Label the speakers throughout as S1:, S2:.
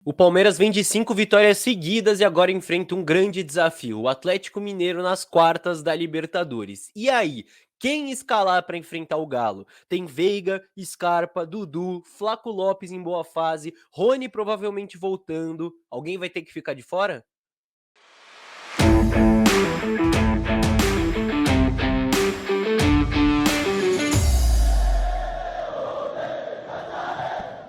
S1: O Palmeiras vem de 5 vitórias seguidas e agora enfrenta um grande desafio, o Atlético Mineiro nas quartas da Libertadores. E aí, quem escalar para enfrentar o Galo? Tem Veiga, Scarpa, Dudu, Flaco Lopes em boa fase, Rony provavelmente voltando. Alguém vai ter que ficar de fora?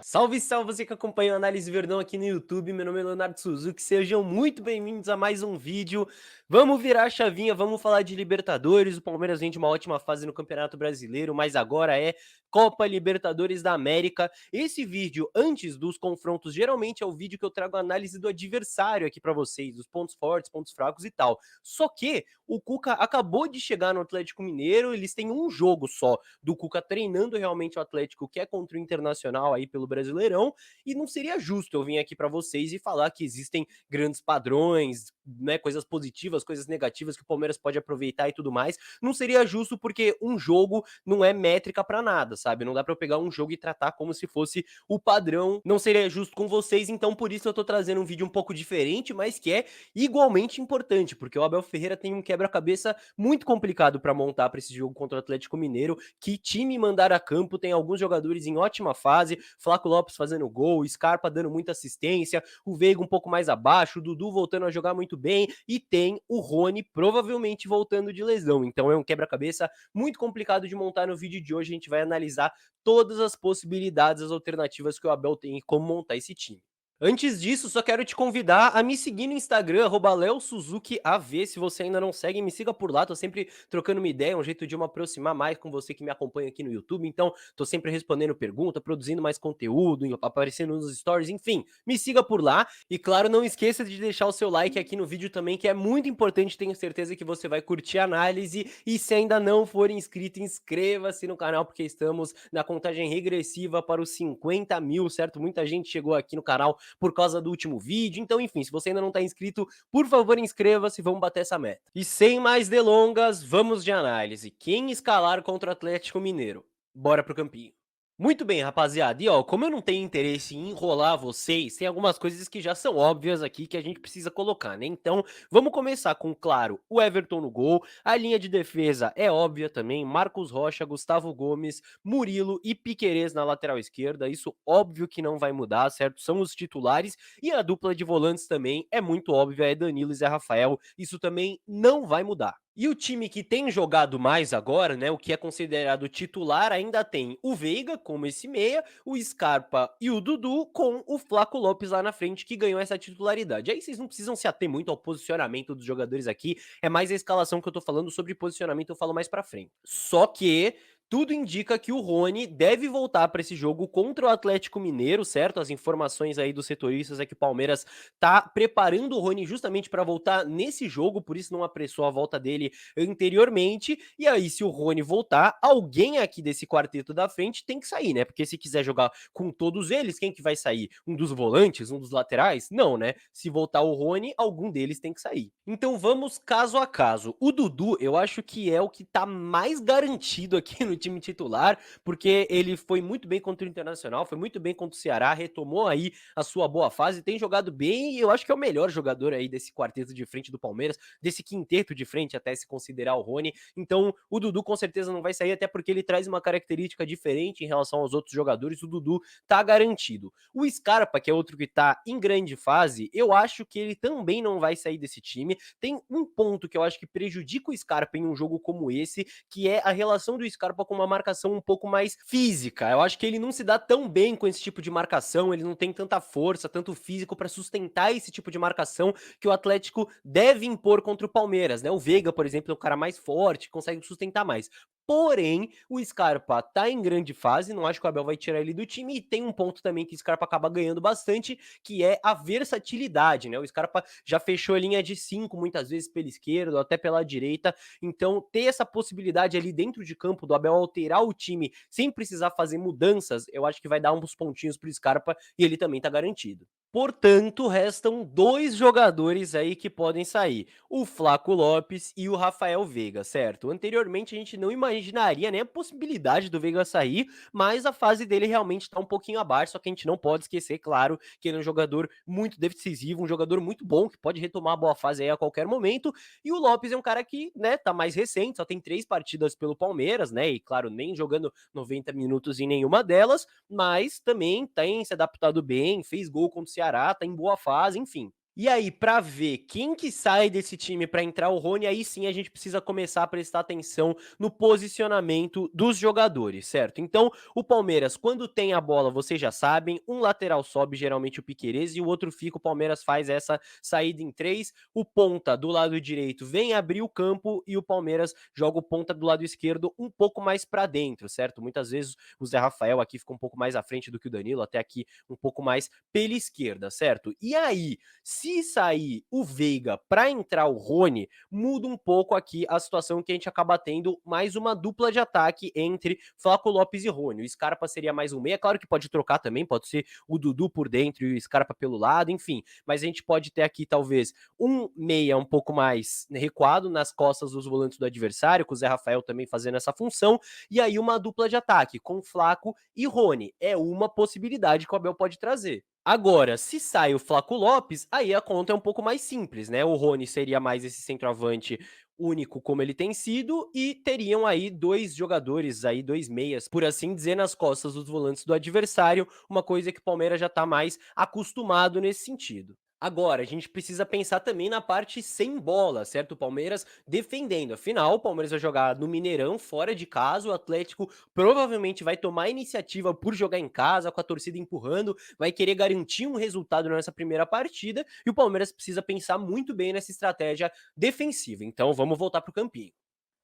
S1: Salve, salve você que acompanha o Análise Verdão aqui no YouTube, meu nome é Leonardo Suzuki, sejam muito bem-vindos a mais um vídeo. Vamos virar a chavinha, vamos falar de Libertadores, o Palmeiras vem de uma ótima fase no Campeonato Brasileiro, mas agora é Copa Libertadores da América. Esse vídeo, antes dos confrontos, geralmente é o vídeo que eu trago a análise do adversário aqui pra vocês, dos pontos fortes, pontos fracos e tal. Só que o Cuca acabou de chegar no Atlético Mineiro, eles têm um jogo só do Cuca treinando realmente o Atlético, que é contra o Internacional aí pelo Brasileirão, e não seria justo eu vir aqui para vocês e falar que existem grandes padrões, né, coisas positivas, coisas negativas que o Palmeiras pode aproveitar e tudo mais. Não seria justo porque um jogo não é métrica para nada, sabe? Não dá para eu pegar um jogo e tratar como se fosse o padrão. Não seria justo com vocês, então por isso eu tô trazendo um vídeo um pouco diferente, mas que é igualmente importante, porque o Abel Ferreira tem um quebra-cabeça muito complicado para montar para esse jogo contra o Atlético Mineiro. Que time mandar a campo, tem alguns jogadores em ótima fase, Flaco Lopes fazendo gol, Scarpa dando muita assistência, o Veiga um pouco mais abaixo, o Dudu voltando a jogar muito bem e tem o Rony provavelmente voltando de lesão. Então é um quebra-cabeça muito complicado de montar. No vídeo de hoje a gente vai analisar todas as possibilidades, as alternativas que o Abel tem e como montar esse time. Antes disso, só quero te convidar a me seguir no Instagram, @leosuzukiAV. Se você ainda não segue, me siga por lá. Tô sempre trocando uma ideia, um jeito de eu me aproximar mais com você que me acompanha aqui no YouTube. Então, tô sempre respondendo pergunta, produzindo mais conteúdo, aparecendo nos stories, enfim. Me siga por lá. E claro, não esqueça de deixar o seu like aqui no vídeo também, que é muito importante. Tenho certeza que você vai curtir a análise. E se ainda não for inscrito, inscreva-se no canal, porque estamos na contagem regressiva para os 50 mil, certo? Muita gente chegou aqui no canal por causa do último vídeo. Então, enfim, se você ainda não tá inscrito, por favor, inscreva-se, vamos bater essa meta. E sem mais delongas, vamos de análise. Quem escalar contra o Atlético Mineiro? Bora pro campinho. Muito bem, rapaziada. E ó, como eu não tenho interesse em enrolar vocês, tem algumas coisas que já são óbvias aqui que a gente precisa colocar, né? Então, vamos começar com, claro, o Everton no gol. A linha de defesa é óbvia também. Marcos Rocha, Gustavo Gomes, Murilo e Piquerez na lateral esquerda. Isso óbvio que não vai mudar, certo? São os titulares. E a dupla de volantes também é muito óbvia, é Danilo e Zé Rafael. Isso também não vai mudar. E o time que tem jogado mais agora, né, o que é considerado titular, ainda tem o Veiga como esse meia, o Scarpa e o Dudu com o Flaco Lopes lá na frente que ganhou essa titularidade. Aí vocês não precisam se ater muito ao posicionamento dos jogadores aqui, é mais a escalação que eu tô falando. Sobre posicionamento eu falo mais pra frente. Só que tudo indica que o Rony deve voltar para esse jogo contra o Atlético Mineiro, certo? As informações aí dos setoristas é que o Palmeiras tá preparando o Rony justamente para voltar nesse jogo, por isso não apressou a volta dele anteriormente. E aí, se o Rony voltar, alguém aqui desse quarteto da frente tem que sair, né? Porque se quiser jogar com todos eles, quem que vai sair? Um dos volantes, um dos laterais? Não, né? Se voltar o Rony, algum deles tem que sair. Então vamos caso a caso. O Dudu, eu acho que é o que tá mais garantido aqui no time titular, porque ele foi muito bem contra o Internacional, foi muito bem contra o Ceará, retomou aí a sua boa fase, tem jogado bem e eu acho que é o melhor jogador aí desse quarteto de frente do Palmeiras, desse quinteto de frente até se considerar o Rony. Então o Dudu com certeza não vai sair, até porque ele traz uma característica diferente em relação aos outros jogadores. O Dudu tá garantido. O Scarpa, que é outro que tá em grande fase, eu acho que ele também não vai sair desse time. Tem um ponto que eu acho que prejudica o Scarpa em um jogo como esse, que é a relação do Scarpa com uma marcação um pouco mais física. Eu acho que ele não se dá tão bem com esse tipo de marcação, ele não tem tanta força, tanto físico para sustentar esse tipo de marcação que o Atlético deve impor contra o Palmeiras, né? O Veiga, por exemplo, é um cara mais forte, consegue sustentar mais. Porém, o Scarpa tá em grande fase, não acho que o Abel vai tirar ele do time, e tem um ponto também que o Scarpa acaba ganhando bastante, que é a versatilidade, né? O Scarpa já fechou a linha de 5 muitas vezes pela esquerda ou até pela direita, então ter essa possibilidade ali dentro de campo do Abel alterar o time sem precisar fazer mudanças, eu acho que vai dar uns pontinhos pro Scarpa e ele também tá garantido. Portanto, restam 2 jogadores aí que podem sair, o Flaco Lopes e o Rafael Veiga, certo? Anteriormente a gente não imaginaria nem a possibilidade do Veiga sair, mas a fase dele realmente está um pouquinho abaixo, só que a gente não pode esquecer, claro, que ele é um jogador muito decisivo, um jogador muito bom, que pode retomar a boa fase aí a qualquer momento, e o Lopes é um cara que, né, tá mais recente, só tem 3 partidas pelo Palmeiras, né, e claro, nem jogando 90 minutos em nenhuma delas, mas também tem se adaptado bem, fez gol contra o Ceará, tá em boa fase, enfim. E aí, pra ver quem que sai desse time pra entrar o Rony, aí sim a gente precisa começar a prestar atenção no posicionamento dos jogadores, certo? Então, o Palmeiras, quando tem a bola, vocês já sabem, um lateral sobe, geralmente o Piquerez, e o outro fica, o Palmeiras faz essa saída em três, o ponta do lado direito vem abrir o campo e o Palmeiras joga o ponta do lado esquerdo um pouco mais pra dentro, certo? Muitas vezes o Zé Rafael aqui fica um pouco mais à frente do que o Danilo, até aqui um pouco mais pela esquerda, certo? E aí, se sair o Veiga para entrar o Rony, muda um pouco aqui a situação que a gente acaba tendo mais uma dupla de ataque entre Flaco Lopes e Rony. O Scarpa seria mais um meia, claro que pode trocar também, pode ser o Dudu por dentro e o Scarpa pelo lado, enfim, mas a gente pode ter aqui talvez um meia um pouco mais recuado nas costas dos volantes do adversário, com o Zé Rafael também fazendo essa função, e aí uma dupla de ataque com Flaco e Rony. É uma possibilidade que o Abel pode trazer. Agora, se sai o Flaco Lopes, aí a conta é um pouco mais simples, né? O Rony seria mais esse centroavante único como ele tem sido e teriam aí dois jogadores aí, dois meias, por assim dizer, nas costas dos volantes do adversário, uma coisa que o Palmeiras já tá mais acostumado nesse sentido. Agora, a gente precisa pensar também na parte sem bola, certo? O Palmeiras defendendo. Afinal, o Palmeiras vai jogar no Mineirão, fora de casa. O Atlético provavelmente vai tomar a iniciativa por jogar em casa, com a torcida empurrando, vai querer garantir um resultado nessa primeira partida. E o Palmeiras precisa pensar muito bem nessa estratégia defensiva. Então, vamos voltar para o campinho.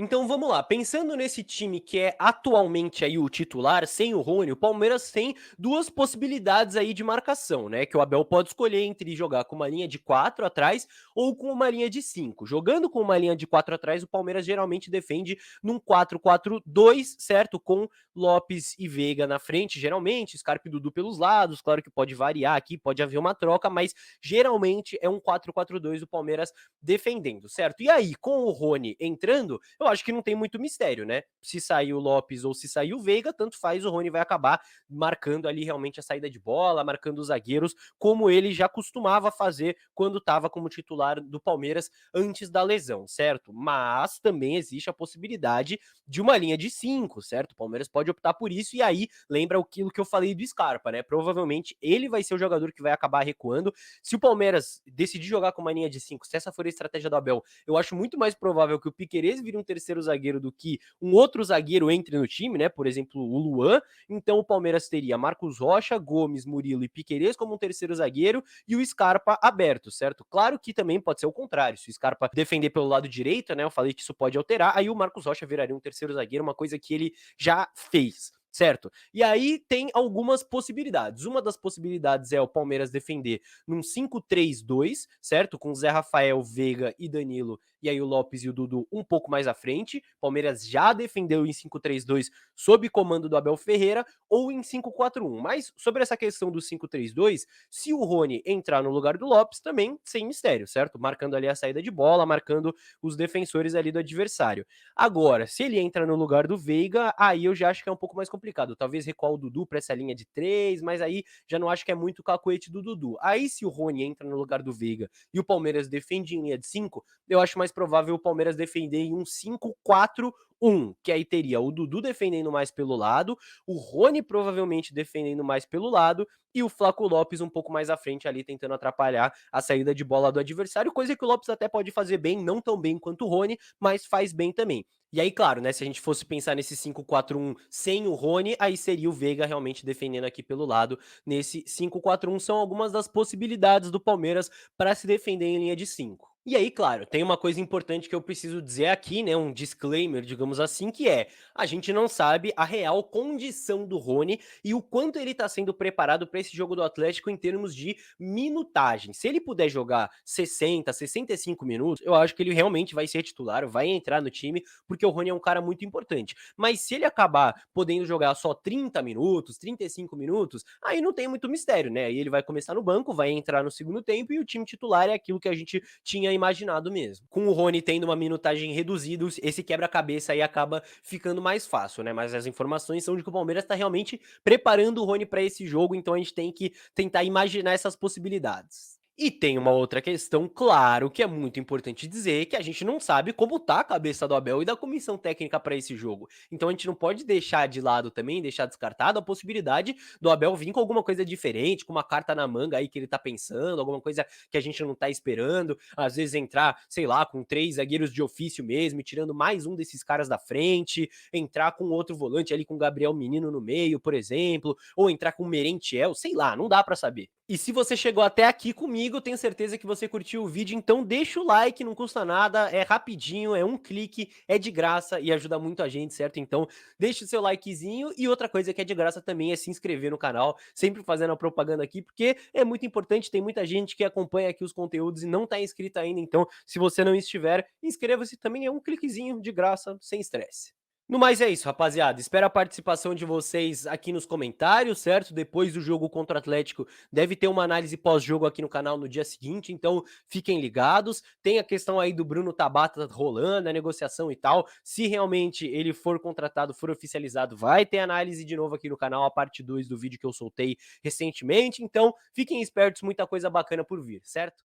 S1: Então vamos lá, pensando nesse time que é atualmente aí o titular, sem o Rony, o Palmeiras tem duas possibilidades aí de marcação, né? Que o Abel pode escolher entre jogar com uma linha de 4 atrás ou com uma linha de 5. Jogando com uma linha de 4 atrás, o Palmeiras geralmente defende num 4-4-2, certo? Com Lopes e Veiga na frente, geralmente, Scarpa e Dudu pelos lados, claro que pode variar aqui, pode haver uma troca, mas geralmente é um 4-4-2 o Palmeiras defendendo, certo? E aí, com o Rony entrando, eu acho que não tem muito mistério, né? Se sair o Lopes ou se sair o Veiga, tanto faz, o Rony vai acabar marcando ali realmente a saída de bola, marcando os zagueiros, como ele já costumava fazer quando estava como titular do Palmeiras antes da lesão, certo? Mas também existe a possibilidade de uma linha de 5, certo? O Palmeiras pode optar por isso, e aí lembra aquilo que eu falei do Scarpa, né? Provavelmente ele vai ser o jogador que vai acabar recuando. Se o Palmeiras decidir jogar com uma linha de 5, se essa for a estratégia do Abel, eu acho muito mais provável que o Piquerez vire um terceiro zagueiro do que um outro zagueiro entre no time, né? Por exemplo, o Luan. Então o Palmeiras teria Marcos Rocha, Gomes, Murilo e Piquerez como um terceiro zagueiro e o Scarpa aberto, certo? Claro que também pode ser o contrário. Se o Scarpa defender pelo lado direito, né? Eu falei que isso pode alterar, aí o Marcos Rocha viraria um terceiro zagueiro, uma coisa que ele já fez, certo? E aí tem algumas possibilidades. Uma das possibilidades é o Palmeiras defender num 5-3-2, certo? Com Zé Rafael, Veiga e Danilo, e aí o Lopes e o Dudu um pouco mais à frente. Palmeiras já defendeu em 5-3-2 sob comando do Abel Ferreira, ou em 5-4-1. Mas sobre essa questão do 5-3-2, se o Rony entrar no lugar do Lopes, também sem mistério, certo? Marcando ali a saída de bola, marcando os defensores ali do adversário. Agora, se ele entra no lugar do Veiga, aí eu já acho que é um pouco mais complicado. Talvez recuar o Dudu para essa linha de 3, mas aí já não acho que é muito o cacuete do Dudu. Aí se o Rony entra no lugar do Veiga e o Palmeiras defende em linha de 5, eu acho mais provável o Palmeiras defender em um 5-4-1, que aí teria o Dudu defendendo mais pelo lado, o Rony provavelmente defendendo mais pelo lado e o Flaco Lopes um pouco mais à frente ali tentando atrapalhar a saída de bola do adversário, coisa que o Lopes até pode fazer bem, não tão bem quanto o Rony, mas faz bem também. E aí, claro, né, se a gente fosse pensar nesse 5-4-1 sem o Rony, aí seria o Veiga realmente defendendo aqui pelo lado. Nesse 5-4-1 são algumas das possibilidades do Palmeiras para se defender em linha de 5. E aí, claro, tem uma coisa importante que eu preciso dizer aqui, né, um disclaimer, digamos assim, que é: a gente não sabe a real condição do Rony e o quanto ele tá sendo preparado para esse jogo do Atlético em termos de minutagem. Se ele puder jogar 60, 65 minutos, eu acho que ele realmente vai ser titular, vai entrar no time, porque o Rony é um cara muito importante. Mas se ele acabar podendo jogar só 30 minutos, 35 minutos, aí não tem muito mistério, né? Aí ele vai começar no banco, vai entrar no segundo tempo e o time titular é aquilo que a gente tinha imaginado mesmo. Com o Rony tendo uma minutagem reduzida, esse quebra-cabeça aí acaba ficando mais fácil, né? Mas as informações são de que o Palmeiras está realmente preparando o Rony para esse jogo, então a gente tem que tentar imaginar essas possibilidades. E tem uma outra questão, claro, que é muito importante dizer, que a gente não sabe como tá a cabeça do Abel e da comissão técnica para esse jogo. Então a gente não pode deixar de lado também, deixar descartado a possibilidade do Abel vir com alguma coisa diferente, com uma carta na manga aí que ele tá pensando, alguma coisa que a gente não tá esperando, às vezes entrar, sei lá, com 3 zagueiros de ofício mesmo, e tirando mais um desses caras da frente, entrar com outro volante ali com o Gabriel Menino no meio, por exemplo, ou entrar com o Merentiel, sei lá, não dá para saber. E se você chegou até aqui comigo, eu tenho certeza que você curtiu o vídeo, então deixa o like, não custa nada, é rapidinho, é um clique, é de graça e ajuda muito a gente, certo? Então deixa o seu likezinho e outra coisa que é de graça também é se inscrever no canal, sempre fazendo a propaganda aqui, porque é muito importante, tem muita gente que acompanha aqui os conteúdos e não tá inscrito ainda, então se você não estiver, inscreva-se também, é um cliquezinho de graça, sem estresse. No mais é isso, rapaziada. Espero a participação de vocês aqui nos comentários, certo? Depois do jogo contra o Atlético, deve ter uma análise pós-jogo aqui no canal no dia seguinte, então fiquem ligados. Tem a questão aí do Bruno Tabata rolando, a negociação e tal. Se realmente ele for contratado, for oficializado, vai ter análise de novo aqui no canal, a parte 2 do vídeo que eu soltei recentemente. Então, fiquem espertos, muita coisa bacana por vir, certo?